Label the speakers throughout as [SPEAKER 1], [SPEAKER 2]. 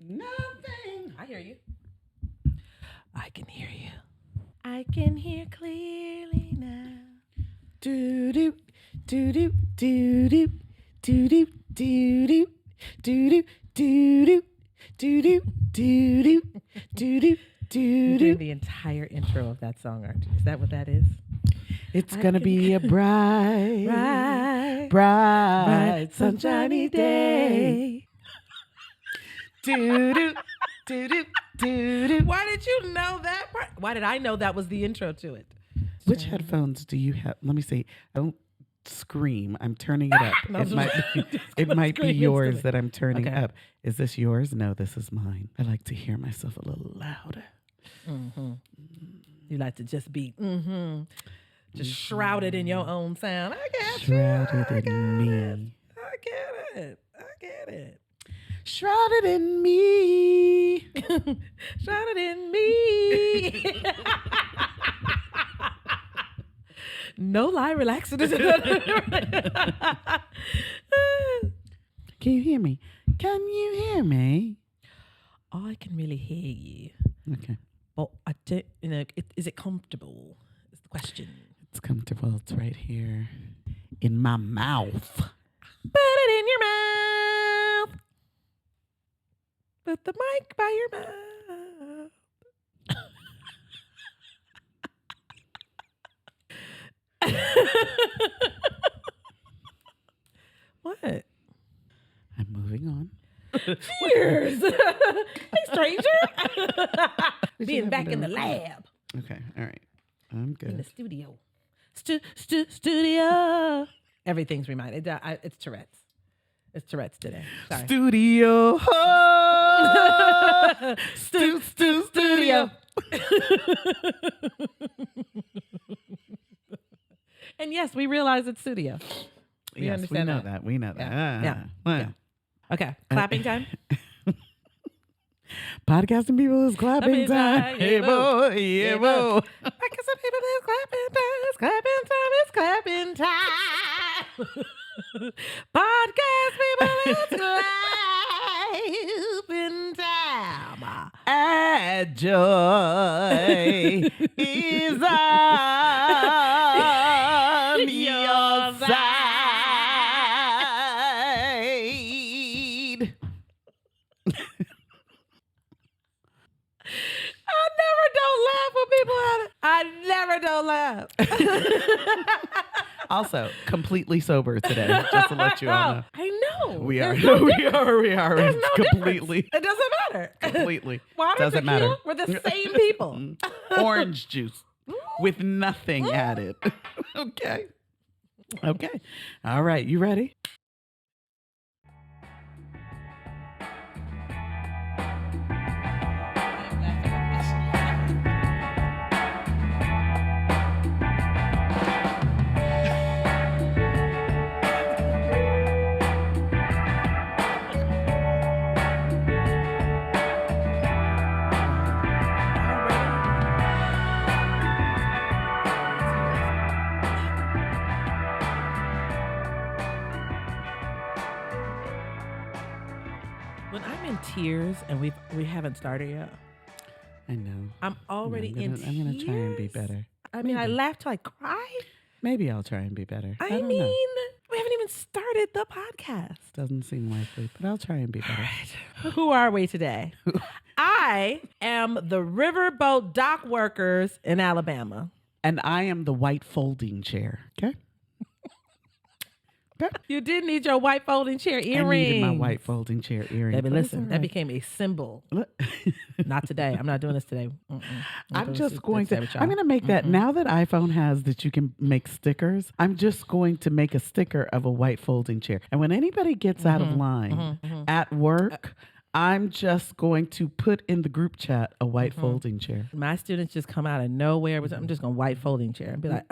[SPEAKER 1] Nothing.
[SPEAKER 2] I hear you. I can hear you. I can hear clearly now.
[SPEAKER 1] Do do do do do do do do do do do do do do do do do do
[SPEAKER 2] You're doing
[SPEAKER 1] do.
[SPEAKER 2] the entire intro of that song, aren't you? Is that what that is?
[SPEAKER 1] It's gonna be a bright, sunshiny day. Do do do do do do.
[SPEAKER 2] Why did you know that part? Why did I know that was the intro to it?
[SPEAKER 1] Which headphones do you have? Let me see. Don't scream. I'm turning it up.
[SPEAKER 2] No,
[SPEAKER 1] It might be
[SPEAKER 2] scream
[SPEAKER 1] yours
[SPEAKER 2] instantly.
[SPEAKER 1] that I'm turning
[SPEAKER 2] Okay.
[SPEAKER 1] up. Is this yours? No, this is mine. I like to hear myself a little louder.
[SPEAKER 2] Mm-hmm. You like to just be just shrouded in your own sound. I get
[SPEAKER 1] Shrouded
[SPEAKER 2] you.
[SPEAKER 1] in me.
[SPEAKER 2] I get it.
[SPEAKER 1] Shrouded in me.
[SPEAKER 2] Shrouded in me. No lie, relax.
[SPEAKER 1] Can you hear me? Can you hear me?
[SPEAKER 2] Oh, I can really hear you.
[SPEAKER 1] Okay.
[SPEAKER 2] But I don't, is it comfortable? Is the question.
[SPEAKER 1] It's comfortable. It's right here in my mouth.
[SPEAKER 2] Put it in your mouth. Put the mic by your mouth. What?
[SPEAKER 1] I'm moving on.
[SPEAKER 2] Cheers. Hey, stranger. Being
[SPEAKER 1] have
[SPEAKER 2] back
[SPEAKER 1] it
[SPEAKER 2] in the
[SPEAKER 1] on?
[SPEAKER 2] lab.
[SPEAKER 1] Okay. All right. I'm
[SPEAKER 2] In the
[SPEAKER 1] good.
[SPEAKER 2] studio. Studio. Everything's reminded. It's Tourette's. It's Tourette's today. Sorry.
[SPEAKER 1] Studio. Studio.
[SPEAKER 2] And yes, we realize it's studio. We
[SPEAKER 1] Yes,
[SPEAKER 2] understand
[SPEAKER 1] we know
[SPEAKER 2] that.
[SPEAKER 1] that. We know that.
[SPEAKER 2] Yeah.
[SPEAKER 1] Well,
[SPEAKER 2] Yeah. Okay, clapping time.
[SPEAKER 1] Podcasting people is clapping time. Hey, boy. Yeah, boy.
[SPEAKER 2] I guess some people is clapping time. It's clapping time. It's clapping time. Podcast people is clapping time.
[SPEAKER 1] addJOY is on your side.
[SPEAKER 2] I never don't laugh.
[SPEAKER 1] Also, completely sober today, just to let you all know.
[SPEAKER 2] I know.
[SPEAKER 1] We are.
[SPEAKER 2] There's no
[SPEAKER 1] we
[SPEAKER 2] difference.
[SPEAKER 1] are. We are.
[SPEAKER 2] There's
[SPEAKER 1] It's
[SPEAKER 2] no
[SPEAKER 1] completely.
[SPEAKER 2] difference. It doesn't matter.
[SPEAKER 1] Completely.
[SPEAKER 2] Water,
[SPEAKER 1] Doesn't
[SPEAKER 2] tequila,
[SPEAKER 1] matter.
[SPEAKER 2] we're the same people.
[SPEAKER 1] Orange juice with nothing added. Okay. Okay. All right. You ready?
[SPEAKER 2] When I'm in tears and we haven't started yet,
[SPEAKER 1] I know.
[SPEAKER 2] I'm already in tears.
[SPEAKER 1] I'm gonna try and be better.
[SPEAKER 2] I mean, I
[SPEAKER 1] Maybe.
[SPEAKER 2] laugh till I cry.
[SPEAKER 1] Maybe I'll try and be better.
[SPEAKER 2] I
[SPEAKER 1] don't
[SPEAKER 2] mean,
[SPEAKER 1] know.
[SPEAKER 2] we haven't even started the podcast.
[SPEAKER 1] Doesn't seem likely, but I'll try and be better.
[SPEAKER 2] Who are we today? I am the riverboat dock workers in Alabama.
[SPEAKER 1] And I am the white folding chair. Okay. Okay.
[SPEAKER 2] You did need your white folding chair
[SPEAKER 1] I
[SPEAKER 2] earrings.
[SPEAKER 1] needed my white folding chair earrings.
[SPEAKER 2] Baby,
[SPEAKER 1] but it's
[SPEAKER 2] listen,
[SPEAKER 1] all
[SPEAKER 2] that
[SPEAKER 1] right.
[SPEAKER 2] became a symbol.
[SPEAKER 1] Look.
[SPEAKER 2] Not today. I'm not doing this today.
[SPEAKER 1] I'm just going to. I'm going to make that now that iPhone has that you can make stickers. I'm just going to make a sticker of a white folding chair. And when anybody gets out of line at work, I'm just going to put in the group chat a white folding chair.
[SPEAKER 2] My students just come out of nowhere. I'm just going to white folding chair and be like,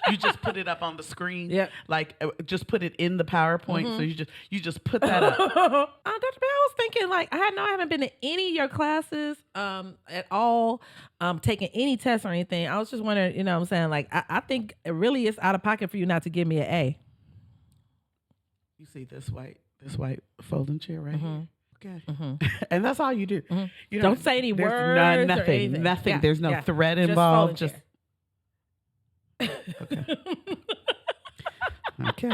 [SPEAKER 1] You just put it up on the screen.
[SPEAKER 2] Yep.
[SPEAKER 1] Like just put it in the PowerPoint. So you just put that up.
[SPEAKER 2] Dr. Bell, I was thinking like, I haven't been to any of your classes at all, taking any tests or anything. I was just wondering, you know what I'm saying? Like, I think it really is out of pocket for you not to give me an A.
[SPEAKER 1] You see this white This white folding chair right here. Okay.
[SPEAKER 2] Mm-hmm.
[SPEAKER 1] And that's all you do.
[SPEAKER 2] Mm-hmm.
[SPEAKER 1] You
[SPEAKER 2] Don't say any words.
[SPEAKER 1] Nothing.
[SPEAKER 2] Or anything.
[SPEAKER 1] Nothing.
[SPEAKER 2] Yeah,
[SPEAKER 1] There's no
[SPEAKER 2] yeah.
[SPEAKER 1] thread involved. Just okay. Okay.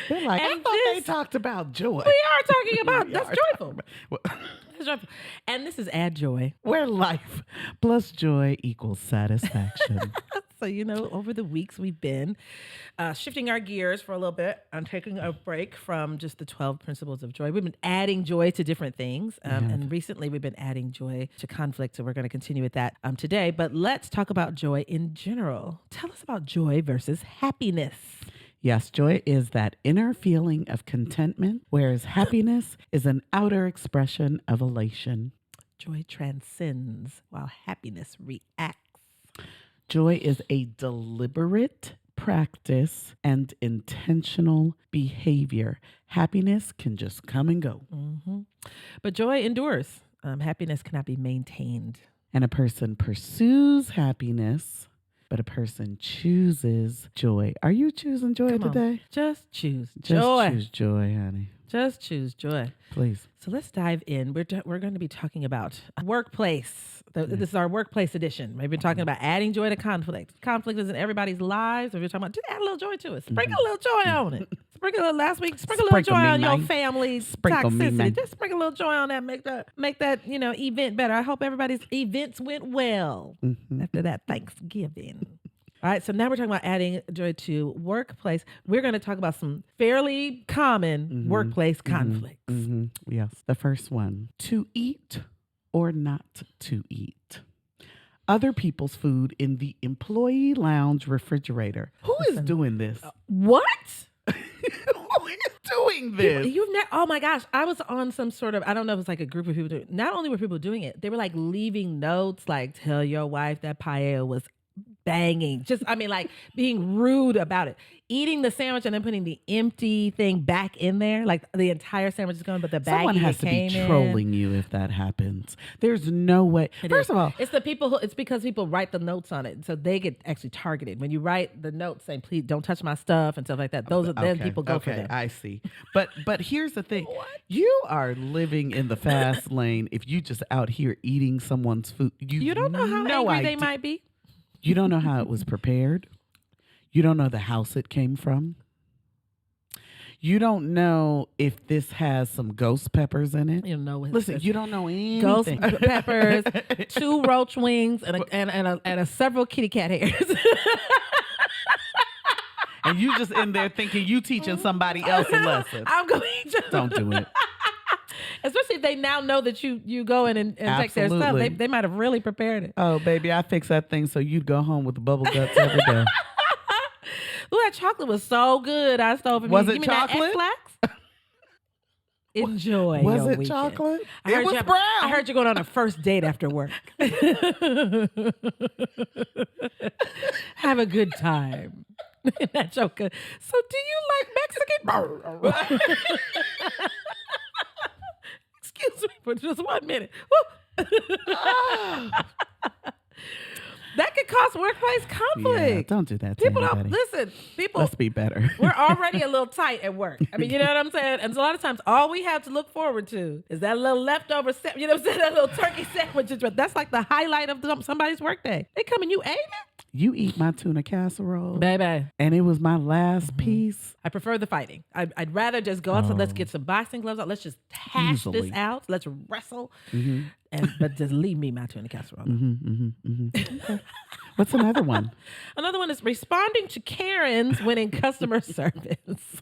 [SPEAKER 1] They're like, I thought they talked about joy.
[SPEAKER 2] We are talking about that's joyful.
[SPEAKER 1] That's
[SPEAKER 2] joyful. And this is addJOY,
[SPEAKER 1] where life plus joy equals satisfaction.
[SPEAKER 2] So, over the weeks we've been shifting our gears for a little bit and taking a break from just the 12 principles of joy. We've been adding joy to different things. And recently we've been adding joy to conflict. So we're going to continue with that today. But let's talk about joy in general. Tell us about joy versus happiness.
[SPEAKER 1] Yes, joy is that inner feeling of contentment, whereas happiness is an outer expression of elation.
[SPEAKER 2] Joy transcends while happiness reacts.
[SPEAKER 1] Joy is a deliberate practice and intentional behavior. Happiness can just come and go.
[SPEAKER 2] Mm-hmm. But joy endures. Happiness cannot be maintained.
[SPEAKER 1] And a person pursues happiness, but a person chooses joy. Are you choosing joy today?
[SPEAKER 2] Just choose joy.
[SPEAKER 1] Just choose joy, honey.
[SPEAKER 2] Just choose joy.
[SPEAKER 1] Please.
[SPEAKER 2] So let's dive in. We're going to be talking about workplace. This is our workplace edition. We've been talking about adding joy to conflict. Conflict is in everybody's lives. We're talking about just add a little joy to it. Sprinkle a little joy on it. Sprinkle a little last week. Sprinkle a little joy on your family's toxicity. Just sprinkle a little joy on that. Make that event better. I hope everybody's events went well after that Thanksgiving. All right, so now we're talking about adding joy to workplace. We're going to talk about some fairly common workplace conflicts.
[SPEAKER 1] Yes. The first one, to eat or not to eat. Other people's food in the employee lounge refrigerator. Who is doing this?
[SPEAKER 2] What?
[SPEAKER 1] Who is doing this?
[SPEAKER 2] Oh my gosh. I was on some sort of, I don't know if it's like a group of people doing it. Not only were people doing it, they were like leaving notes like, tell your wife that paella was banging. Just, like being rude about it. Eating the sandwich and then putting the empty thing back in there. Like the entire sandwich is gone, but the baggie
[SPEAKER 1] Someone has to be trolling you if that happens. There's no way. First of all,
[SPEAKER 2] it's because people write the notes on it. So they get actually targeted. When you write the notes saying, please don't touch my stuff and stuff like that, then people go for them.
[SPEAKER 1] I see. But here's the thing. You are living in the fast lane if you just out here eating someone's food. You
[SPEAKER 2] don't know how angry they might be.
[SPEAKER 1] You don't know how it was prepared. You don't know the house it came from. You don't know if this has some ghost peppers in it.
[SPEAKER 2] You don't know.
[SPEAKER 1] Listen, you don't know anything.
[SPEAKER 2] Ghost peppers, 2 roach wings, and several kitty cat hairs.
[SPEAKER 1] And you just in there thinking you teaching somebody else a lesson.
[SPEAKER 2] I'm going to.
[SPEAKER 1] Don't do it.
[SPEAKER 2] Especially if they now know that you go in and take their stuff. They might have really prepared it.
[SPEAKER 1] Oh, baby, I fixed that thing so you'd go home with the bubble guts every day.
[SPEAKER 2] Ooh, that chocolate was so good. I stole from you.
[SPEAKER 1] Was it chocolate?
[SPEAKER 2] Enjoy.
[SPEAKER 1] Was
[SPEAKER 2] your
[SPEAKER 1] it
[SPEAKER 2] weekend.
[SPEAKER 1] chocolate? It was brown.
[SPEAKER 2] I heard you going on a first date after work. Have a good time. That joker. So, do you like Mexican? Excuse me for just 1 minute. That could cause workplace conflict.
[SPEAKER 1] Yeah, don't do that to
[SPEAKER 2] people
[SPEAKER 1] anybody.
[SPEAKER 2] Don't listen. People,
[SPEAKER 1] let's be better.
[SPEAKER 2] We're already a little tight at work. I mean, you know what I'm saying? And so a lot of times, all we have to look forward to is that little leftover, you know what I'm saying? That little turkey sandwich. That's like the highlight of somebody's workday. They come and you ate it.
[SPEAKER 1] You eat my tuna casserole,
[SPEAKER 2] baby,
[SPEAKER 1] and it was my last piece.
[SPEAKER 2] I prefer the fighting. I'd rather just go outside. Let's get some boxing gloves out. Let's just hash this out. Let's wrestle, but just leave me my tuna casserole.
[SPEAKER 1] Okay. What's another one?
[SPEAKER 2] Another one is responding to Karens when in customer service.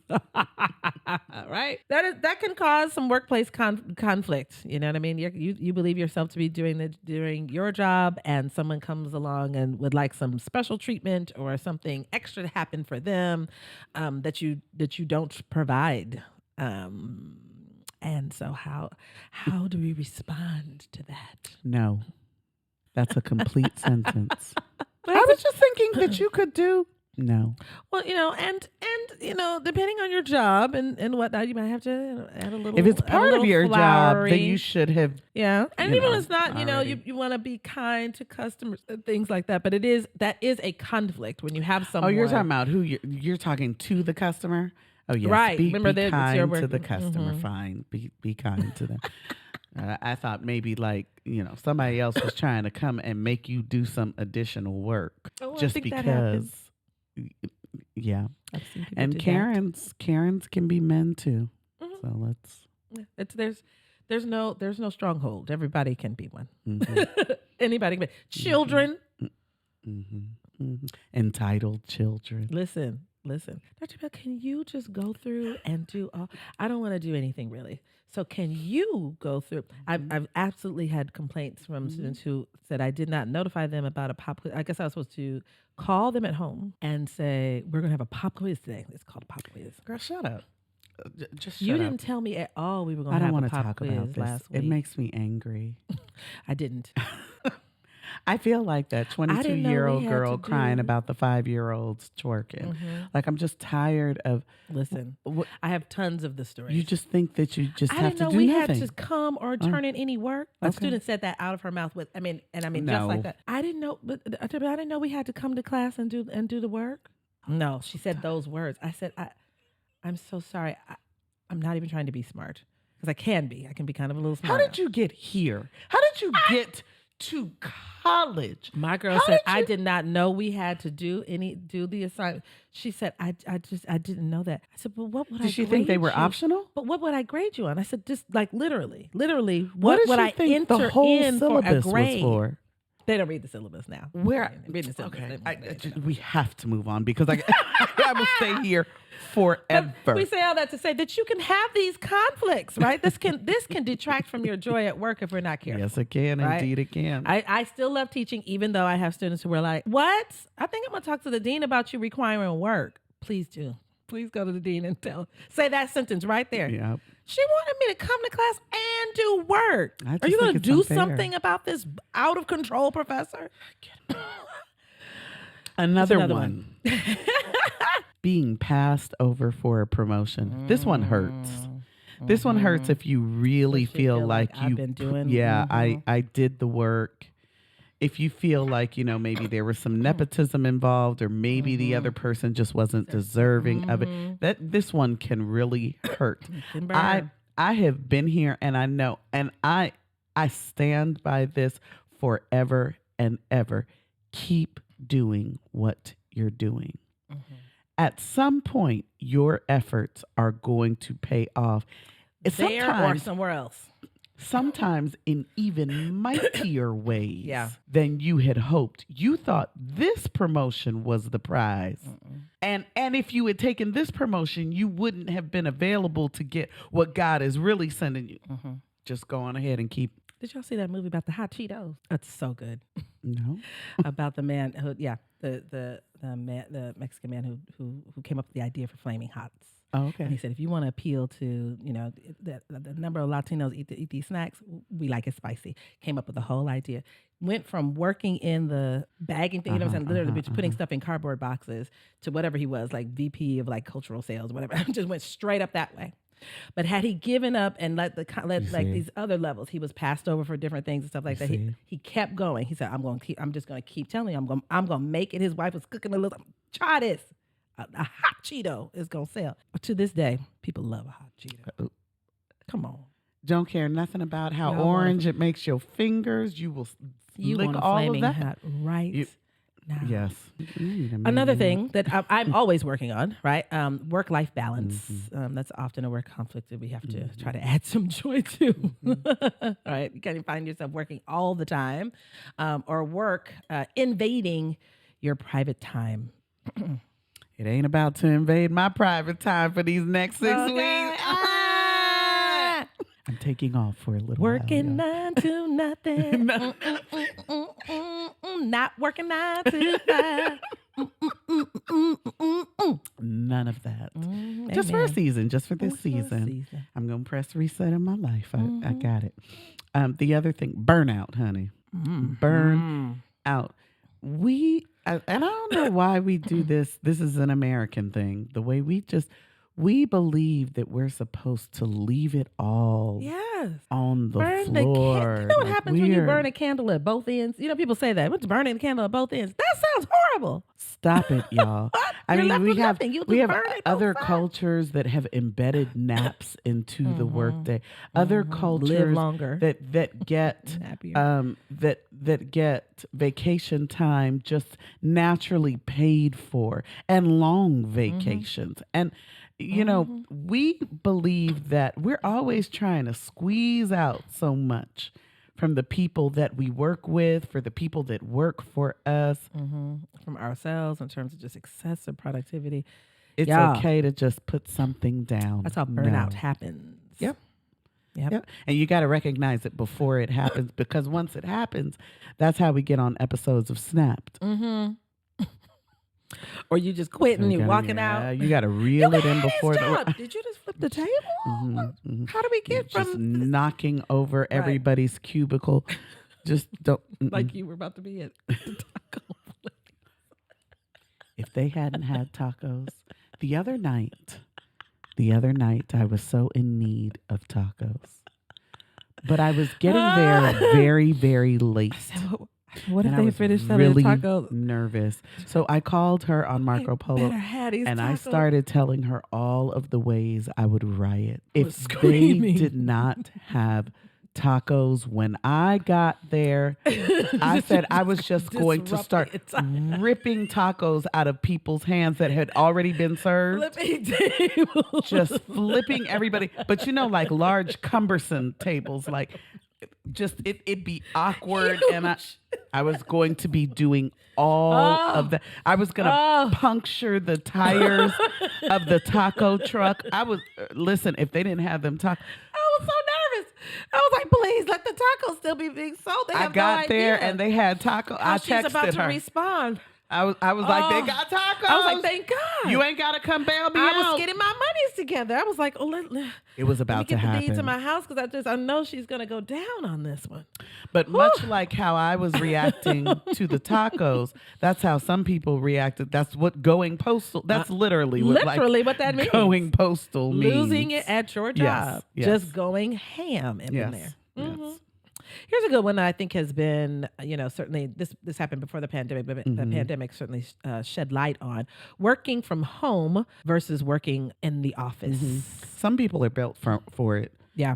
[SPEAKER 2] Right? That can cause some workplace conflict. You know what I mean? You believe yourself to be doing your job, and someone comes along and would like some special treatment or something extra to happen for them that you don't provide. And so how do we respond to that?
[SPEAKER 1] No. That's a complete sentence. I was just thinking that you could do no.
[SPEAKER 2] Well, and depending on your job and whatnot, you might have to add a little.
[SPEAKER 1] If it's part of your
[SPEAKER 2] flowery
[SPEAKER 1] job, then you should have.
[SPEAKER 2] Yeah, and even when it's not, you want to be kind to customers and things like that. But that is a conflict when you have someone.
[SPEAKER 1] Oh, you're talking about who you're talking to the customer. Oh yes,
[SPEAKER 2] Right.
[SPEAKER 1] Be,
[SPEAKER 2] Remember
[SPEAKER 1] be
[SPEAKER 2] that it's
[SPEAKER 1] kind
[SPEAKER 2] your
[SPEAKER 1] to
[SPEAKER 2] word.
[SPEAKER 1] the customer. Fine. Be kind to them. I thought maybe somebody else was trying to come and make you do some additional work
[SPEAKER 2] Oh, I
[SPEAKER 1] just
[SPEAKER 2] think that
[SPEAKER 1] because.
[SPEAKER 2] happens.
[SPEAKER 1] Yeah.
[SPEAKER 2] I've seen people
[SPEAKER 1] And
[SPEAKER 2] do
[SPEAKER 1] Karens can be men too.
[SPEAKER 2] that.
[SPEAKER 1] So let's.
[SPEAKER 2] It's there's no stronghold. Everybody can be one.
[SPEAKER 1] Mm-hmm.
[SPEAKER 2] Anybody can be. Children.
[SPEAKER 1] Mm-hmm. Mm-hmm. Entitled children.
[SPEAKER 2] Listen. Dr. Bell, can you just go through and do all? I don't want to do anything really. So can you go through? I've absolutely had complaints from students who said I did not notify them about a pop quiz. I guess I was supposed to call them at home and say, we're going to have a pop quiz today. It's called a pop quiz.
[SPEAKER 1] Girl, shut up. Just shut
[SPEAKER 2] You
[SPEAKER 1] up.
[SPEAKER 2] didn't tell me at all we were going
[SPEAKER 1] I
[SPEAKER 2] to
[SPEAKER 1] don't
[SPEAKER 2] have
[SPEAKER 1] want
[SPEAKER 2] a
[SPEAKER 1] to
[SPEAKER 2] pop
[SPEAKER 1] talk
[SPEAKER 2] quiz
[SPEAKER 1] about this.
[SPEAKER 2] last week.
[SPEAKER 1] It makes me angry.
[SPEAKER 2] I didn't.
[SPEAKER 1] I feel like that 22-year-old girl crying about the 5-year-olds twerking. Like, I'm just tired of.
[SPEAKER 2] Listen, I have tons of the stories.
[SPEAKER 1] You just think that you just have to do
[SPEAKER 2] we
[SPEAKER 1] nothing.
[SPEAKER 2] had to come or turn in any work. A
[SPEAKER 1] Okay.
[SPEAKER 2] student said that out of her mouth just
[SPEAKER 1] No.
[SPEAKER 2] like that. I didn't know, but I didn't know we had to come to class and do the work. No, she said those words. I said, I'm so sorry. I'm not even trying to be smart because I can be kind of a little smart.
[SPEAKER 1] How did you get here? How did you get to college?
[SPEAKER 2] My girl said, I did not know we had to do the assignment. She said, I didn't know that. I said, but what would I grade you?
[SPEAKER 1] Did she think they were optional?
[SPEAKER 2] But what would I grade you on? I said, just like literally,
[SPEAKER 1] what
[SPEAKER 2] would I
[SPEAKER 1] think
[SPEAKER 2] enter
[SPEAKER 1] the whole
[SPEAKER 2] in for a
[SPEAKER 1] syllabus
[SPEAKER 2] grade?
[SPEAKER 1] Was for?
[SPEAKER 2] They don't read the syllabus now.
[SPEAKER 1] Read the syllabus. Okay, we have to move on because I will stay here forever.
[SPEAKER 2] But we say all that to say that you can have these conflicts, right? This can detract from your joy at work if we're not careful.
[SPEAKER 1] Yes, it can. Right? Indeed, it can.
[SPEAKER 2] I still love teaching, even though I have students who are like, "What? I think I'm gonna talk to the dean about you requiring work." Please do. Please go to the dean and say that sentence right there.
[SPEAKER 1] Yeah.
[SPEAKER 2] She wanted me to come to class and do work.
[SPEAKER 1] Are you
[SPEAKER 2] going to do something about this out of control professor?
[SPEAKER 1] Another one. Being passed over for a promotion. This one hurts. This one hurts if you really feel like
[SPEAKER 2] I've been doing.
[SPEAKER 1] Yeah, I did the work. If you feel like, maybe there was some nepotism involved or maybe the other person just wasn't deserving of it, this one can really hurt. I have been here and I know, and I stand by this forever and ever. Keep doing what you're doing. At some point, your efforts are going to pay off.
[SPEAKER 2] There or somewhere else.
[SPEAKER 1] Sometimes in even mightier ways
[SPEAKER 2] Yeah.
[SPEAKER 1] than you had hoped. You thought this promotion was the prize. And if you had taken this promotion, you wouldn't have been available to get what God is really sending you. Just go on ahead and keep.
[SPEAKER 2] Did y'all see that movie about the hot Cheetos? That's so good.
[SPEAKER 1] No.
[SPEAKER 2] About the man who, the Mexican man who came up with the idea for Flaming Hots.
[SPEAKER 1] Oh, okay.
[SPEAKER 2] And he said, if you want to appeal to, the number of Latinos eat these snacks, we like it spicy. Came up with the whole idea. Went from working in the bagging thing, literally putting stuff in cardboard boxes to whatever he was, like VP of like cultural sales, whatever. Just went straight up that way. But had he given up and let these other levels, he was passed over for different things and stuff like that. He kept going. He said, I'm just going to keep telling you, I'm going to make it. His wife was cooking a little, try this. A hot Cheeto is going to sell. To this day, people love a hot Cheeto. Come on.
[SPEAKER 1] Don't care nothing about how orange it makes your fingers. You will lick
[SPEAKER 2] want
[SPEAKER 1] all of that.
[SPEAKER 2] Hot right now.
[SPEAKER 1] Yes.
[SPEAKER 2] Another thing that I'm always working on, right? Work-life balance. That's often a work conflict that we have to try to add some joy to. Right? You kind of find yourself working all the time or work invading your private time.
[SPEAKER 1] It ain't about to invade my private time for these next 6 weeks. I'm taking off for a little
[SPEAKER 2] Working
[SPEAKER 1] while.
[SPEAKER 2] 9 to nothing. Not working 9 to 5.
[SPEAKER 1] None of that. Just for a season, just for this season. I'm going to press reset in my life. I got it. The other thing, burnout, honey. Burn out. And I don't know why we do this. This is an American thing. The way we believe that we're supposed to leave it all on the floor.
[SPEAKER 2] You know what happens when you burn a candle at both ends? People say that. What's burning a candle at both ends? That's sounds horrible.
[SPEAKER 1] Stop it, y'all. I
[SPEAKER 2] You're
[SPEAKER 1] mean,
[SPEAKER 2] left
[SPEAKER 1] we
[SPEAKER 2] with
[SPEAKER 1] have
[SPEAKER 2] nothing. You'll
[SPEAKER 1] we
[SPEAKER 2] just
[SPEAKER 1] have
[SPEAKER 2] burn it
[SPEAKER 1] other
[SPEAKER 2] outside.
[SPEAKER 1] cultures that have embedded naps into the workday. Other
[SPEAKER 2] Live
[SPEAKER 1] cultures
[SPEAKER 2] longer.
[SPEAKER 1] that get
[SPEAKER 2] Happier.
[SPEAKER 1] that get vacation time just naturally paid for, and long vacations. And you know, we believe that we're always trying to squeeze out so much from the people that we work with, for the people that work for us.
[SPEAKER 2] From ourselves in terms of just excessive productivity.
[SPEAKER 1] It's okay to just put something down.
[SPEAKER 2] That's how burnout happens.
[SPEAKER 1] Yep. And you got to recognize it before it happens, because once it happens, that's how we get on episodes of Snapped.
[SPEAKER 2] Or you just quit and you're walking out.
[SPEAKER 1] You got to reel it in before.
[SPEAKER 2] Did you just flip the table? How do we get
[SPEAKER 1] just
[SPEAKER 2] from
[SPEAKER 1] knocking over everybody's cubicle? Just don't.
[SPEAKER 2] Like you were about to be at the taco place.
[SPEAKER 1] If they hadn't had tacos the other night, I was so in need of tacos, but I was getting there very, very late.
[SPEAKER 2] What if
[SPEAKER 1] and
[SPEAKER 2] they finished selling
[SPEAKER 1] really
[SPEAKER 2] tacos?
[SPEAKER 1] Nervous. So I called her on Marco Polo, and I started telling her all of the ways I would riot if they did not have tacos when I got there. I said I was just going to start ripping tacos out of people's hands that had already been served.
[SPEAKER 2] Flipping tables.
[SPEAKER 1] Just flipping everybody. But you know, like large cumbersome tables, like just it'd be awkward.
[SPEAKER 2] Huge.
[SPEAKER 1] And I was going to be doing all of that. I was going to puncture the tires of the taco truck. Listen, if they didn't have them tacos.
[SPEAKER 2] I was so nervous. I was like, please let the tacos still be being sold. They have
[SPEAKER 1] I got
[SPEAKER 2] no
[SPEAKER 1] there
[SPEAKER 2] idea.
[SPEAKER 1] and they had tacos. I
[SPEAKER 2] She's about
[SPEAKER 1] texted
[SPEAKER 2] to
[SPEAKER 1] her.
[SPEAKER 2] respond.
[SPEAKER 1] I was like, they got tacos.
[SPEAKER 2] I was like, thank God.
[SPEAKER 1] You ain't got to come bail me
[SPEAKER 2] I
[SPEAKER 1] out.
[SPEAKER 2] was getting my monies together. I was like,
[SPEAKER 1] it was
[SPEAKER 2] let
[SPEAKER 1] about
[SPEAKER 2] me
[SPEAKER 1] to
[SPEAKER 2] get
[SPEAKER 1] happen.
[SPEAKER 2] the deed to my house because I know she's going to go down on this one.
[SPEAKER 1] But much like how I was reacting to the tacos, that's how some people reacted. That's what going postal. That's literally what
[SPEAKER 2] that means.
[SPEAKER 1] Going postal means.
[SPEAKER 2] Losing it at your job.
[SPEAKER 1] Yes.
[SPEAKER 2] Just going ham in there.
[SPEAKER 1] Yes.
[SPEAKER 2] Here's a good one that I think has been, certainly this happened before the pandemic, but the pandemic certainly shed light on working from home versus working in the office.
[SPEAKER 1] Some people are built for it.
[SPEAKER 2] Yeah.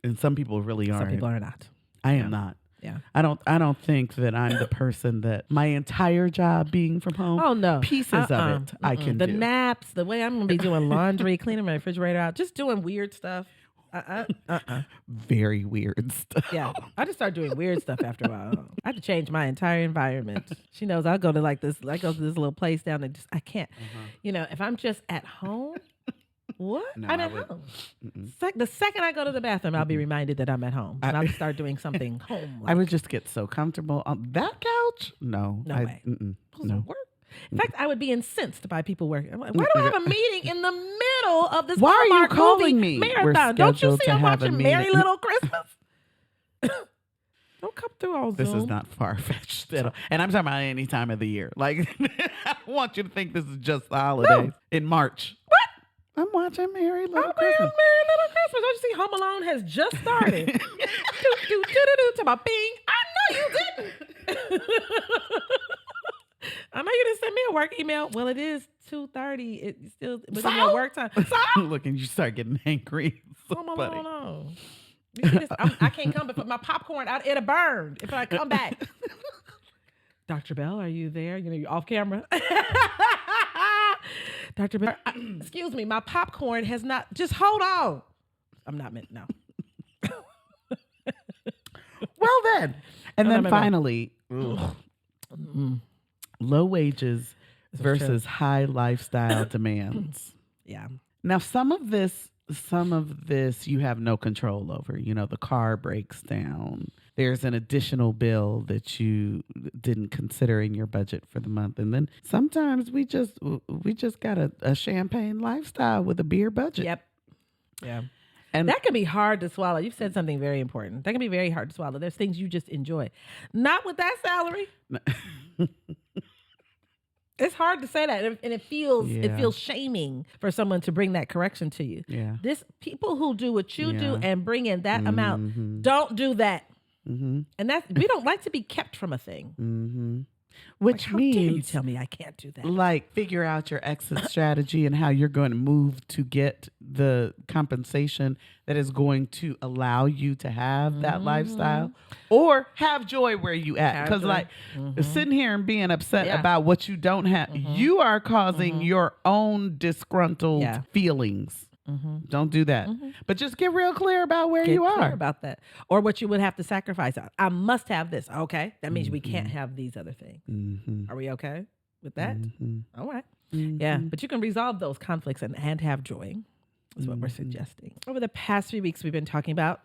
[SPEAKER 1] And some people really aren't.
[SPEAKER 2] Some people are not.
[SPEAKER 1] I am not.
[SPEAKER 2] Yeah.
[SPEAKER 1] I don't think that I'm the person that my entire job being from home.
[SPEAKER 2] Oh no.
[SPEAKER 1] Pieces of it I can
[SPEAKER 2] do.
[SPEAKER 1] do.
[SPEAKER 2] The naps, the way I'm gonna be doing laundry, cleaning my refrigerator out, just doing weird stuff.
[SPEAKER 1] Very weird stuff.
[SPEAKER 2] Yeah. I just started doing weird stuff after a while. I had to change my entire environment. She knows I'll go to I go to this little place down there. I can't. If I'm just at home, what?
[SPEAKER 1] No,
[SPEAKER 2] I'm at home. The second I go to the bathroom, I'll be reminded that I'm at home. And I'll start doing something home.
[SPEAKER 1] I would just get so comfortable on that couch. No
[SPEAKER 2] way.
[SPEAKER 1] No.
[SPEAKER 2] Work. In fact, I would be incensed by people working. I'm like, why do I have a meeting in the middle of this
[SPEAKER 1] Why are you
[SPEAKER 2] Hallmark
[SPEAKER 1] calling
[SPEAKER 2] movie
[SPEAKER 1] me?
[SPEAKER 2] marathon? Don't you see I'm watching Merry
[SPEAKER 1] meeting.
[SPEAKER 2] Little Christmas? Don't come through all Zoom.
[SPEAKER 1] This is not far-fetched at all. And I'm talking about any time of the year. Like, I don't want you to think this is just the holidays. In March.
[SPEAKER 2] What?
[SPEAKER 1] I'm watching Merry Little
[SPEAKER 2] Christmas.
[SPEAKER 1] Christmas.
[SPEAKER 2] Merry Little Christmas. Don't you see Home Alone has just started? Do to my bing. I know you didn't. I know you didn't send me a work email. Well, it is 2:30. It's still within your work time.
[SPEAKER 1] Look, and you start getting angry. So
[SPEAKER 2] Home
[SPEAKER 1] funny.
[SPEAKER 2] Alone. You see this? I can't come before my popcorn out. It'll burn if I come back. Dr. Bell, are you there? You're off camera. Dr. Bell, excuse me. My popcorn has not. Just hold on. I'm not meant. No.
[SPEAKER 1] Well then, and then finally, low wages versus high lifestyle demands.
[SPEAKER 2] Yeah.
[SPEAKER 1] Now, some of this you have no control over. The car breaks down. There's an additional bill that you didn't consider in your budget for the month. And then sometimes we just got a champagne lifestyle with a beer budget.
[SPEAKER 2] Yep. Yeah.
[SPEAKER 1] And
[SPEAKER 2] that can be hard to swallow. You've said something very important. That can be very hard to swallow. There's things you just enjoy. Not with that salary. It's hard to say that, and it feels shaming for someone to bring that correction to you.
[SPEAKER 1] Yeah.
[SPEAKER 2] People who do what you do and bring in that amount, don't do that. And we don't like to be kept from a thing.
[SPEAKER 1] Which
[SPEAKER 2] how dare you
[SPEAKER 1] means,
[SPEAKER 2] tell me I can't do that?
[SPEAKER 1] like, figure out your exit strategy and how you're going to move to get the compensation that is going to allow you to have that lifestyle, or have joy where you at. Because, like, sitting here and being upset about what you don't have, you are causing your own disgruntled feelings. Don't do that. But just get real clear about where you are.
[SPEAKER 2] Clear about that. Or what you would have to sacrifice. I must have this. Okay. That means we can't have these other things. Are we okay with that? All right. Yeah. But you can resolve those conflicts and have joy. Is what we're suggesting. Over the past few weeks, we've been talking about,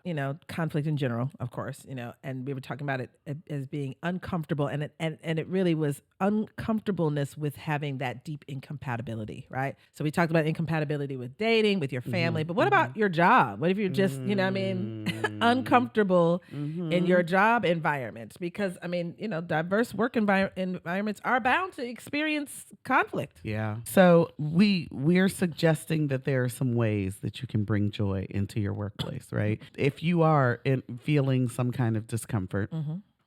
[SPEAKER 2] conflict in general, of course, and we were talking about it as being uncomfortable, and it really was uncomfortableness with having that deep incompatibility, right? So we talked about incompatibility with dating, with your family, but what about your job? What if you're just, uncomfortable in your job environment? Because, diverse work environments are bound to experience conflict.
[SPEAKER 1] Yeah. So we're suggesting that there are some ways that you can bring joy into your workplace, right? If you are feeling some kind of discomfort,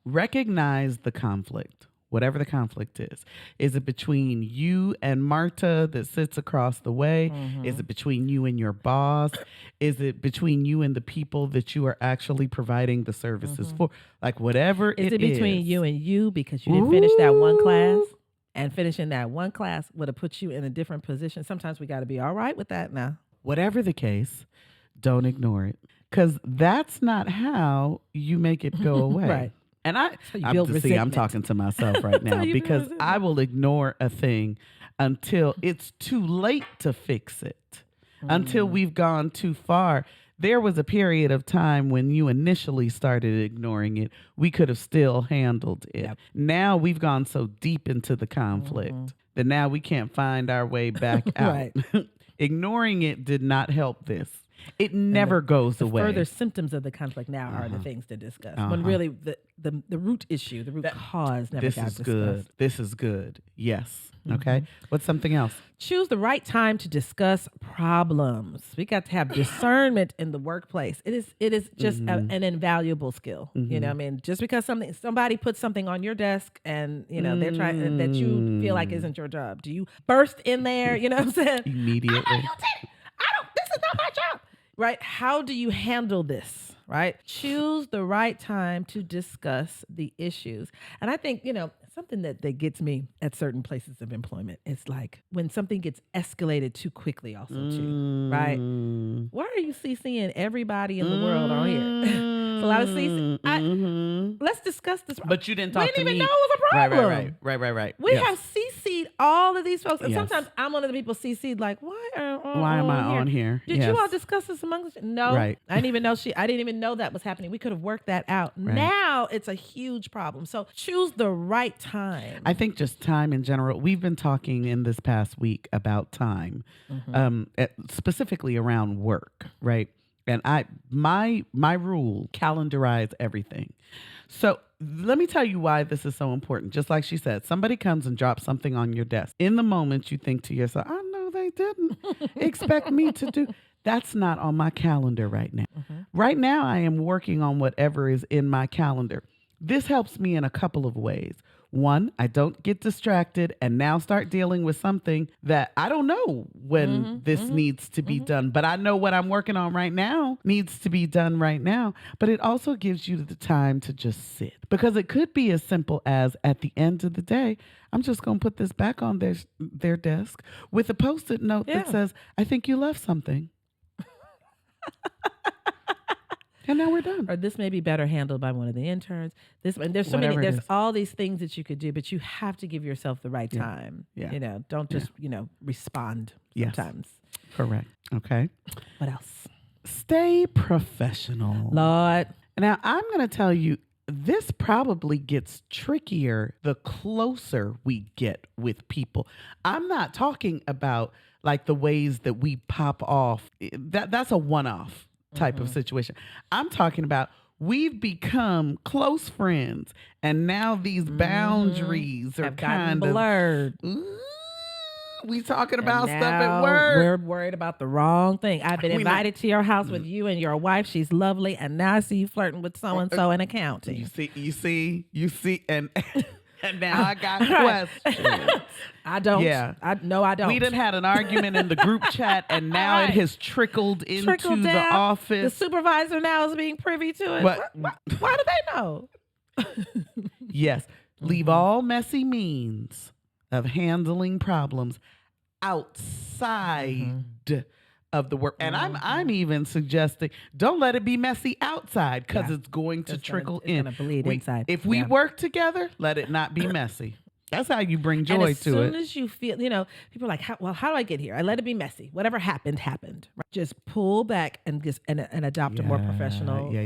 [SPEAKER 1] recognize the conflict, whatever the conflict is. Is it between you and Marta that sits across the way? Is it between you and your boss? Is it between you and the people that you are actually providing the services for? Like, whatever
[SPEAKER 2] is it between you and you because you didn't finish that one class? And finishing that one class would have put you in a different position. Sometimes we got to be all right with that now.
[SPEAKER 1] Whatever the case, don't ignore it, because that's not how you make it go away.
[SPEAKER 2] Right.
[SPEAKER 1] And I'm talking to myself right now, because I will ignore a thing until it's too late to fix it, until we've gone too far. There was a period of time when you initially started ignoring it. We could have still handled it. Yep. Now we've gone so deep into the conflict that now we can't find our way back out. Right. Ignoring it did not help this. It never goes away.
[SPEAKER 2] Further symptoms of the conflict now are the things to discuss. When really the root issue, the root cause never got discussed.
[SPEAKER 1] This is good. Yes. Okay. What's something else?
[SPEAKER 2] Choose the right time to discuss problems. We got to have discernment in the workplace. It is just an invaluable skill. Just because somebody puts something on your desk and they're trying that you feel like isn't your job. Do you burst in there? You know what I'm saying?
[SPEAKER 1] Immediately.
[SPEAKER 2] This is not my job. Right? How do you handle this? Right? Choose the right time to discuss the issues. And I think, something that gets me at certain places of employment is like when something gets escalated too quickly also too, right? Why are you CCing everybody in the world on here? It's a lot of CC. Let's discuss this.
[SPEAKER 1] But you didn't talk to me.
[SPEAKER 2] We didn't even know it was a problem.
[SPEAKER 1] Right.
[SPEAKER 2] We have CC'd all of these folks. And sometimes I'm one of the people CC'd like, why am I on here? Did you all discuss this amongst? No. Right. I didn't even know that was happening. We could have worked that out. Right. Now it's a huge problem. So choose the right time.
[SPEAKER 1] I think just time in general. We've been talking in this past week about time, specifically around work, right? And my rule, calendarize everything. So let me tell you why this is so important. Just like she said, somebody comes and drops something on your desk. In the moment, you think to yourself, I know they didn't expect me to do. That's not on my calendar right now. Right now, I am working on whatever is in my calendar. This helps me in a couple of ways. One, I don't get distracted and now start dealing with something that I don't know when this needs to be done, but I know what I'm working on right now needs to be done right now. But it also gives you the time to just sit, because it could be as simple as, at the end of the day, I'm just going to put this back on their desk with a Post-it note that says, I think you left something. And now we're done.
[SPEAKER 2] Or this may be better handled by one of the interns. There's all these things that you could do, but you have to give yourself the right time. Yeah. Don't just, respond sometimes.
[SPEAKER 1] Correct. Okay.
[SPEAKER 2] What else?
[SPEAKER 1] Stay professional.
[SPEAKER 2] Lord.
[SPEAKER 1] Now, I'm going to tell you, this probably gets trickier the closer we get with people. I'm not talking about like the ways that we pop off. That's a one-off type of situation. I'm talking about we've become close friends, and now these boundaries are kind of
[SPEAKER 2] blurred.
[SPEAKER 1] We talking about stuff at work.
[SPEAKER 2] We're worried about the wrong thing. I've been invited to your house with you and your wife. She's lovely, and now I see you flirting with so and so in accounting.
[SPEAKER 1] You see, and And now I got questions.
[SPEAKER 2] I don't.
[SPEAKER 1] Yeah.
[SPEAKER 2] I don't.
[SPEAKER 1] We done had an argument in the group chat, and now it has trickled into the
[SPEAKER 2] down.
[SPEAKER 1] office.
[SPEAKER 2] The supervisor now is being privy to it. Why do they know?
[SPEAKER 1] Yes. Leave all messy means of handling problems outside of the work. And I'm even suggesting don't let it be messy outside because it's going to trickle in.
[SPEAKER 2] It's going to bleed inside.
[SPEAKER 1] If we work together, let it not be messy. That's how you bring joy to it.
[SPEAKER 2] As soon as you feel, people are like, how do I get here? I let it be messy. Whatever happened. Right? Just pull back and adopt a more professional, response.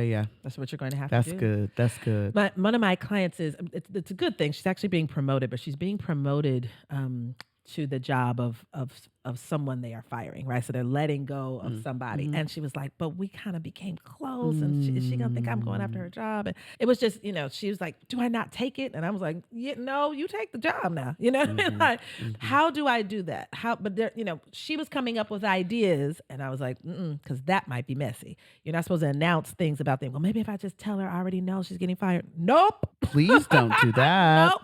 [SPEAKER 1] Yeah.
[SPEAKER 2] That's what you're going to have to do.
[SPEAKER 1] That's good.
[SPEAKER 2] But one of my clients it's a good thing. She's actually being promoted, but she's being promoted to the job of someone they are firing, right? So they're letting go of somebody. And she was like, but we kind of became close. And is she going to think I'm going after her job? And it was just, she was like, do I not take it? And I was like, yeah, no, you take the job now. How do I do that? But there, she was coming up with ideas and I was like, because that might be messy. You're not supposed to announce things about them. Well, maybe if I just tell her I already know she's getting fired. Nope.
[SPEAKER 1] Please don't do that.
[SPEAKER 2] Nope.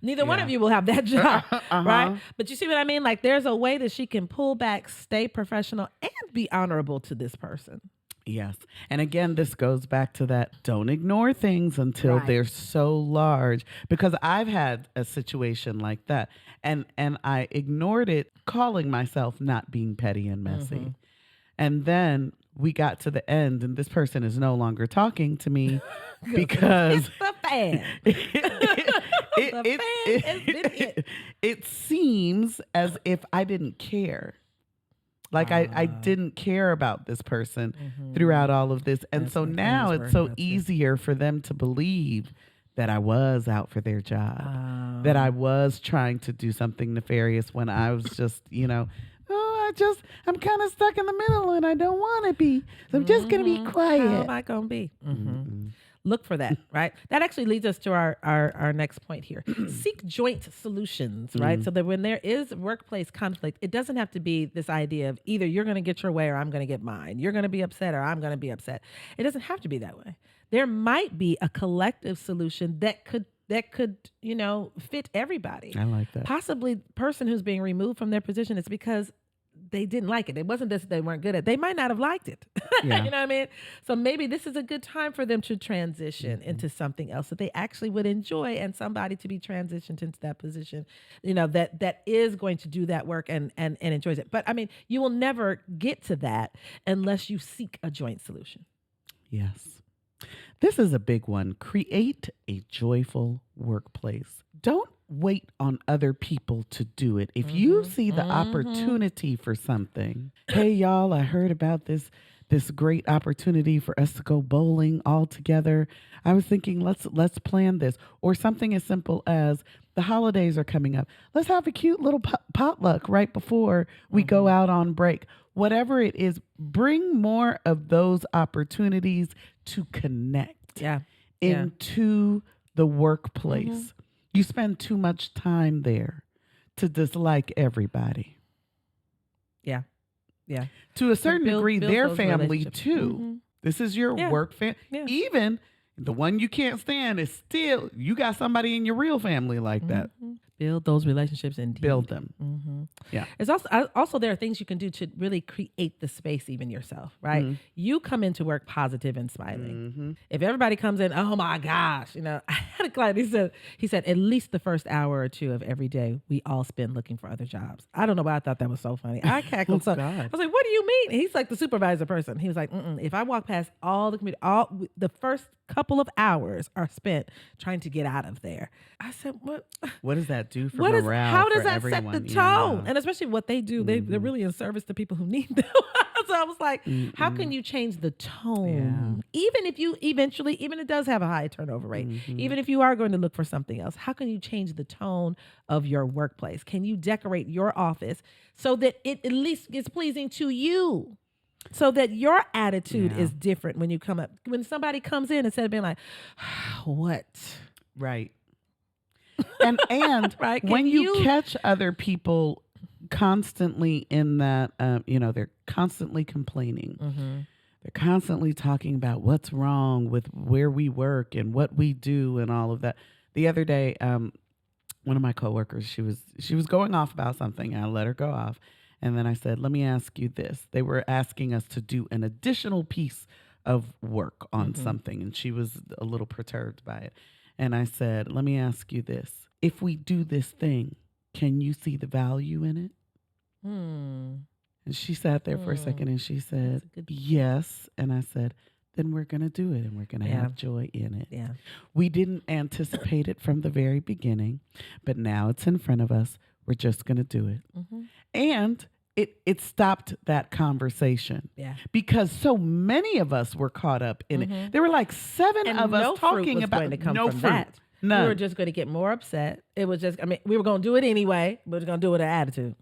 [SPEAKER 2] Neither one of you will have that job, right? But you see what I mean? Like there's a way that she can pull back, stay professional, and be honorable to this person.
[SPEAKER 1] Yes. And again, this goes back to that don't ignore things until they're so large. Because I've had a situation like that. And I ignored it, calling myself not being petty and messy. And then we got to the end and this person is no longer talking to me because
[SPEAKER 2] it's the fan.
[SPEAKER 1] It seems as if I didn't care. Like I didn't care about this person throughout all of this. And so now it's so easier for them to believe that I was out for their job, that I was trying to do something nefarious when I was just, I'm kind of stuck in the middle and I don't want to be. So I'm just going to be quiet.
[SPEAKER 2] How am I going to be? Look for that, right? That actually leads us to our next point here. Seek joint solutions, right? So that when there is workplace conflict, it doesn't have to be this idea of either you're going to get your way or I'm going to get mine. You're going to be upset or I'm going to be upset. It doesn't have to be that way. There might be a collective solution that could fit everybody.
[SPEAKER 1] I like that.
[SPEAKER 2] Possibly the person who's being removed from their position is because they didn't like it. It wasn't that they weren't good at it. They might not have liked it.
[SPEAKER 1] Yeah.
[SPEAKER 2] You know what I mean? So maybe this is a good time for them to transition into something else that they actually would enjoy and somebody to be transitioned into that position, that is going to do that work and enjoys it. But I mean, you will never get to that unless you seek a joint solution.
[SPEAKER 1] Yes. This is a big one. Create a joyful workplace. Don't wait on other people to do it. If you see the opportunity for something, hey y'all, I heard about this great opportunity for us to go bowling all together. I was thinking let's plan this, or something as simple as the holidays are coming up. Let's have a cute little potluck right before we go out on break. Whatever it is, bring more of those opportunities to connect into the workplace. You spend too much time there to dislike everybody.
[SPEAKER 2] Yeah.
[SPEAKER 1] To a certain degree,
[SPEAKER 2] build
[SPEAKER 1] their
[SPEAKER 2] those
[SPEAKER 1] family
[SPEAKER 2] relationships.
[SPEAKER 1] too. This is your work family.
[SPEAKER 2] Yeah.
[SPEAKER 1] Even the one you can't stand is still, you got somebody in your real family like that.
[SPEAKER 2] Build those relationships and
[SPEAKER 1] build them. Yeah.
[SPEAKER 2] It's also there are things you can do to really create the space even yourself, right? You come into work positive and smiling. If everybody comes in, oh my gosh, I had a client, he said at least the first hour or two of every day we all spend looking for other jobs. I don't know why I thought that was so funny. I cackled. I was like, what do you mean? And he's like the supervisor person. He was like, if I walk past all the community, the first couple of hours are spent trying to get out of there. I said,
[SPEAKER 1] what does that do for morale?
[SPEAKER 2] How does that
[SPEAKER 1] everyone?
[SPEAKER 2] set the tone? And especially what they do, they're really in service to people who need them. So I was like, how can you change the tone? Even if you even it does have a high turnover rate, even if you are going to look for something else, how can you change the tone of your workplace? Can you decorate your office so that it at least is pleasing to you? So that your attitude is different when you come up. When somebody comes in, instead of being like, what?
[SPEAKER 1] Right. And right? When you catch other people constantly in that, they're constantly complaining. They're constantly talking about what's wrong with where we work and what we do and all of that. The other day, one of my coworkers, she was going off about something. I let her go off, and then I said, "Let me ask you this." They were asking us to do an additional piece of work on something, and she was a little perturbed by it. And I said, "Let me ask you this: if we do this thing, can you see the value in it?"
[SPEAKER 2] Hmm.
[SPEAKER 1] And she sat there for a second, and she said,
[SPEAKER 2] That's a good-
[SPEAKER 1] "Yes." And I said, "Then we're going to do it, and we're going to
[SPEAKER 2] Yeah.
[SPEAKER 1] have joy in it."
[SPEAKER 2] Yeah.
[SPEAKER 1] We didn't anticipate it from the very beginning, but now it's in front of us. We're just going to do it. And it stopped that conversation.
[SPEAKER 2] Yeah.
[SPEAKER 1] Because so many of us were caught up in it. There were like 7
[SPEAKER 2] And
[SPEAKER 1] of
[SPEAKER 2] no
[SPEAKER 1] us
[SPEAKER 2] fruit
[SPEAKER 1] talking
[SPEAKER 2] was
[SPEAKER 1] about
[SPEAKER 2] going to come
[SPEAKER 1] no
[SPEAKER 2] from
[SPEAKER 1] fruit.
[SPEAKER 2] that.
[SPEAKER 1] None.
[SPEAKER 2] We were just going to get more upset. It was just, I mean, we were going to do it anyway, but we were going to do it with an attitude.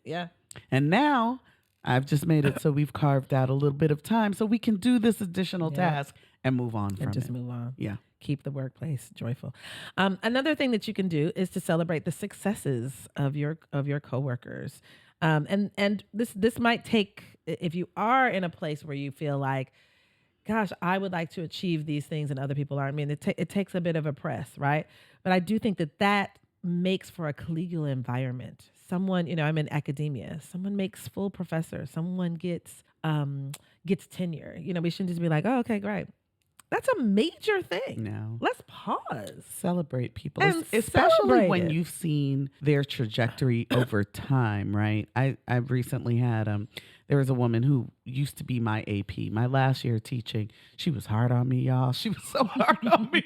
[SPEAKER 2] Yeah.
[SPEAKER 1] And now I've just made it so we've carved out a little bit of time so we can do this additional task and move on from
[SPEAKER 2] And just
[SPEAKER 1] it.
[SPEAKER 2] move on.
[SPEAKER 1] Yeah.
[SPEAKER 2] Keep the workplace joyful. Another thing that you can do is to celebrate the successes of your coworkers. And this might take, if you are in a place where you feel like, gosh, I would like to achieve these things and other people aren't. I mean, it takes a bit of a press, right? But I do think that makes for a collegial environment. Someone, I'm in academia. Someone makes full professor. Someone gets tenure. We shouldn't just be like, oh, okay, great. That's a major thing.
[SPEAKER 1] No.
[SPEAKER 2] Let's pause.
[SPEAKER 1] Celebrate people,
[SPEAKER 2] And
[SPEAKER 1] especially
[SPEAKER 2] celebrate
[SPEAKER 1] when
[SPEAKER 2] it.
[SPEAKER 1] you've seen their trajectory over time, right? I've recently had there was a woman who used to be my AP, my last year teaching. She was hard on me, y'all. She was so hard on me.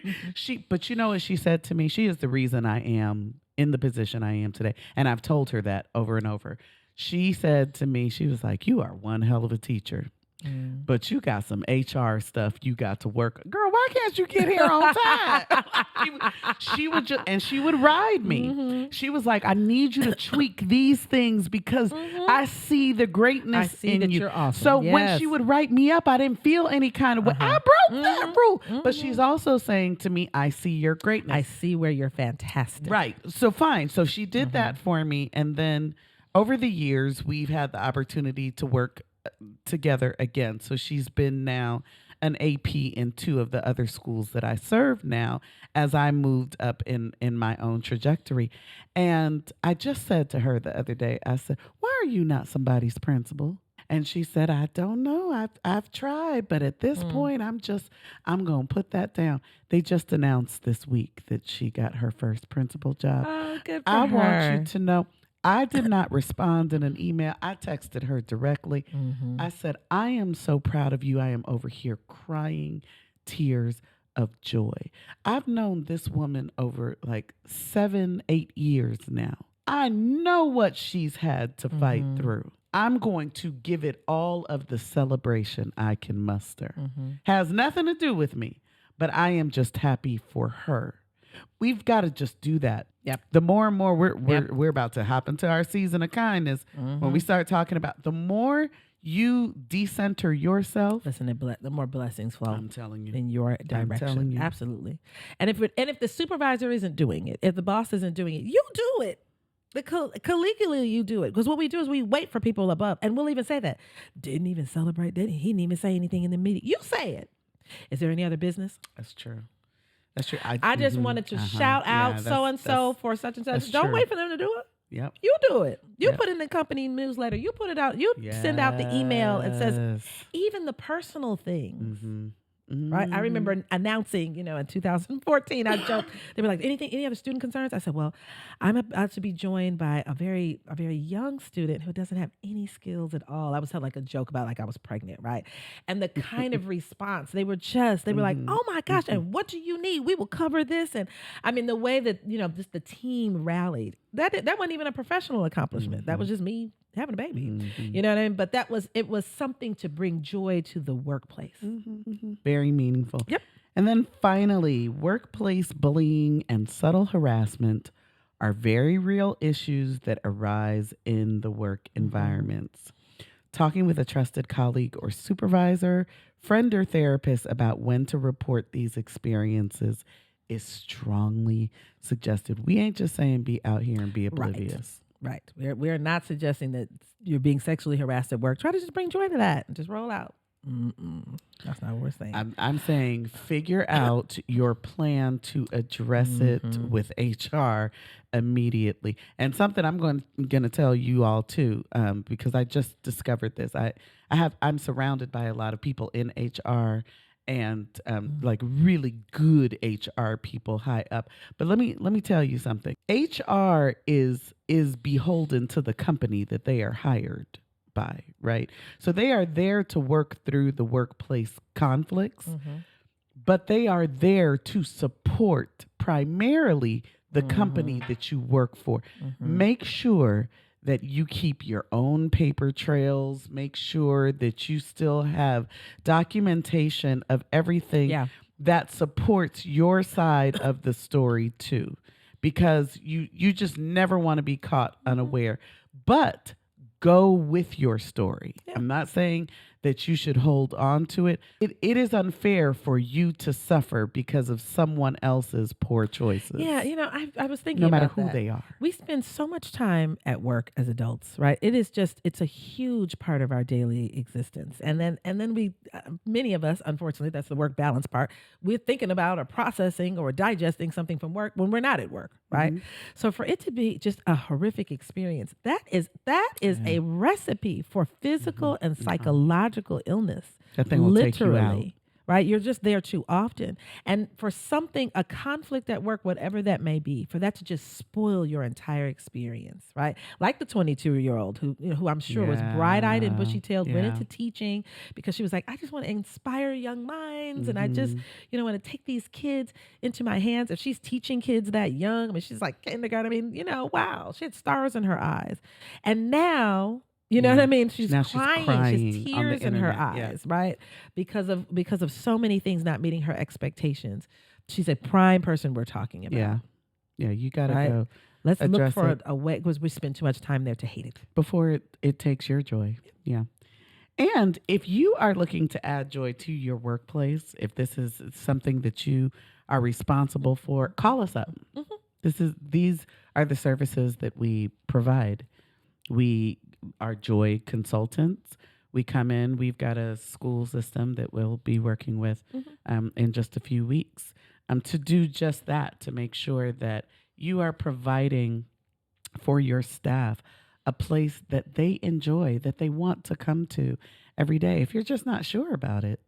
[SPEAKER 1] But you know what she said to me? She is the reason I am in the position I am today. And I've told her that over and over. She said to me, she was like, "You are one hell of a teacher. But you got some HR stuff you got to work. Girl, why can't you get here on time?" she would ride me. She was like, "I need you to tweak these things because I see the greatness
[SPEAKER 2] I see
[SPEAKER 1] in
[SPEAKER 2] that
[SPEAKER 1] you."
[SPEAKER 2] you're awesome.
[SPEAKER 1] So when
[SPEAKER 2] Yes.
[SPEAKER 1] she would write me up, I didn't feel any kind of way. I broke that rule. But she's also saying to me, "I see your greatness.
[SPEAKER 2] I see where you're fantastic."
[SPEAKER 1] Right. So fine. So she did that for me. And then over the years, we've had the opportunity to work together again. So she's been now an AP in 2 of the other schools that I serve now as I moved up in my own trajectory. And I just said to her the other day, I said, "Why are you not somebody's principal?" And she said, "I don't know. I've tried, but at this point, I'm going to put that down." They just announced this week that she got her first principal job.
[SPEAKER 2] Oh, good for
[SPEAKER 1] I
[SPEAKER 2] her.
[SPEAKER 1] want you to know, I did not respond in an email. I texted her directly. I said, "I am so proud of you. I am over here crying tears of joy." I've known this woman over like 7, 8 years now. I know what she's had to fight through. I'm going to give it all of the celebration I can muster. Has nothing to do with me, but I am just happy for her. We've got to just do that.
[SPEAKER 2] Yep.
[SPEAKER 1] The more and more we're about to hop into our season of kindness. When we start talking about the more you decenter yourself,
[SPEAKER 2] Listen, the more blessings flow.
[SPEAKER 1] I'm telling you.
[SPEAKER 2] In your direction.
[SPEAKER 1] telling you.
[SPEAKER 2] Absolutely. And if the supervisor isn't doing it, if the boss isn't doing it, you do it. Collegially, you do it. Because what we do is we wait for people above. And we'll even say that. Didn't even celebrate, didn't he? He didn't even say anything in the meeting. You say it. Is there any other business?
[SPEAKER 1] That's true. That's true.
[SPEAKER 2] I just wanted to shout out so-and-so for such and such. Don't wait for them to do it.
[SPEAKER 1] Yep.
[SPEAKER 2] You do it. You
[SPEAKER 1] Yep.
[SPEAKER 2] put in the company newsletter. You put it out. You send out the email and says, even the personal things. Right. I remember announcing, in 2014, I joked, they were like, any other student concerns? I said, well, I'm about to be joined by a very young student who doesn't have any skills at all. I was telling like a joke about like I was pregnant. Right. And the kind of response they were like, oh my gosh. And what do you need? We will cover this. And I mean, the way that, just the team rallied, that wasn't even a professional accomplishment. That was just me having a baby. You know what I mean? But it was something to bring joy to the workplace.
[SPEAKER 1] Very meaningful.
[SPEAKER 2] Yep.
[SPEAKER 1] And then finally, workplace bullying and subtle harassment are very real issues that arise in the work environments. Talking with a trusted colleague or supervisor, friend or therapist about when to report these experiences is strongly suggested. We ain't just saying be out here and be oblivious.
[SPEAKER 2] Right. We're not suggesting that you're being sexually harassed at work. Try to just bring joy to that and just roll out. That's not what we're saying.
[SPEAKER 1] I'm saying figure out your plan to address it with HR immediately. And something I'm going to tell you all too, because I just discovered this. I'm surrounded by a lot of people in HR and like really good HR people high up. But let me tell you something. HR is beholden to the company that they are hired by, right? So they are there to work through the workplace conflicts, but they are there to support primarily the company that you work for. Make sure that you keep your own paper trails. Make sure that you still have documentation of everything that supports your side of the story too, because you just never want to be caught unaware. But go with your story. I'm not saying that you should hold on to it. It is unfair for you to suffer because of someone else's poor choices.
[SPEAKER 2] Yeah, I was thinking
[SPEAKER 1] no matter
[SPEAKER 2] about
[SPEAKER 1] who
[SPEAKER 2] that.
[SPEAKER 1] they are.
[SPEAKER 2] We spend so much time at work as adults, right? It's a huge part of our daily existence. And then we, many of us, unfortunately, that's the work balance part. We're thinking about or processing or digesting something from work when we're not at work, right? So for it to be just a horrific experience, that is a recipe for physical and psychological illness.
[SPEAKER 1] That thing will take you out.
[SPEAKER 2] Right? You're just there too often. And for a conflict at work, whatever that may be, for that to just spoil your entire experience, right? Like the 22-year-old who I'm sure was bright-eyed and bushy-tailed, went into teaching because she was like, I just want to inspire young minds. And I just, want to take these kids into my hands. If she's teaching kids that young, I mean, she's like kindergarten. I mean, wow, she had stars in her eyes. And now, you know what I mean? She's crying. She's tears in her eyes, right? Because of so many things not meeting her expectations. She's a prime person we're talking about.
[SPEAKER 1] Yeah, you got to go.
[SPEAKER 2] Let's look for a way, because we spend too much time there to hate it.
[SPEAKER 1] Before it takes your joy. Yeah. And if you are looking to add joy to your workplace, if this is something that you are responsible for, call us up. These are the services that we provide. We are joy consultants. We come in, we've got a school system that we'll be working with in just a few weeks to do just that, to make sure that you are providing for your staff a place that they enjoy, that they want to come to every day. If you're just not sure about it,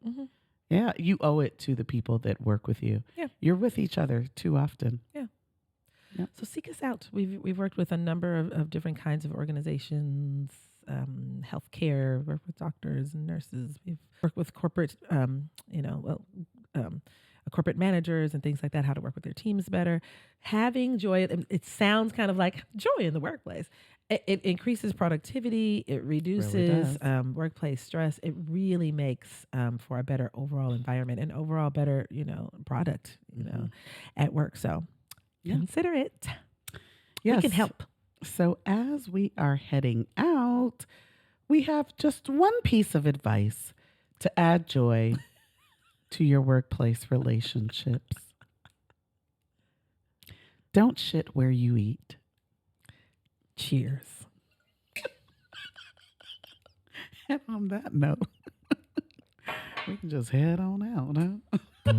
[SPEAKER 1] you owe it to the people that work with you. Yeah. You're with each other too often. Yeah. Yep.
[SPEAKER 2] So seek us out. We've worked with a number of different kinds of organizations, healthcare, worked with doctors and nurses. We've worked with corporate, corporate managers and things like that, how to work with their teams better. Having joy, it sounds kind of like joy in the workplace. It increases productivity. It reduces workplace stress. It really makes for a better overall environment and overall better, product, at work. So consider it.
[SPEAKER 1] Yes.
[SPEAKER 2] We can help.
[SPEAKER 1] So as we are heading out, we have just one piece of advice to add joy to your workplace relationships. Don't shit where you eat.
[SPEAKER 2] Cheers.
[SPEAKER 1] And on that note, we can just head on out, huh?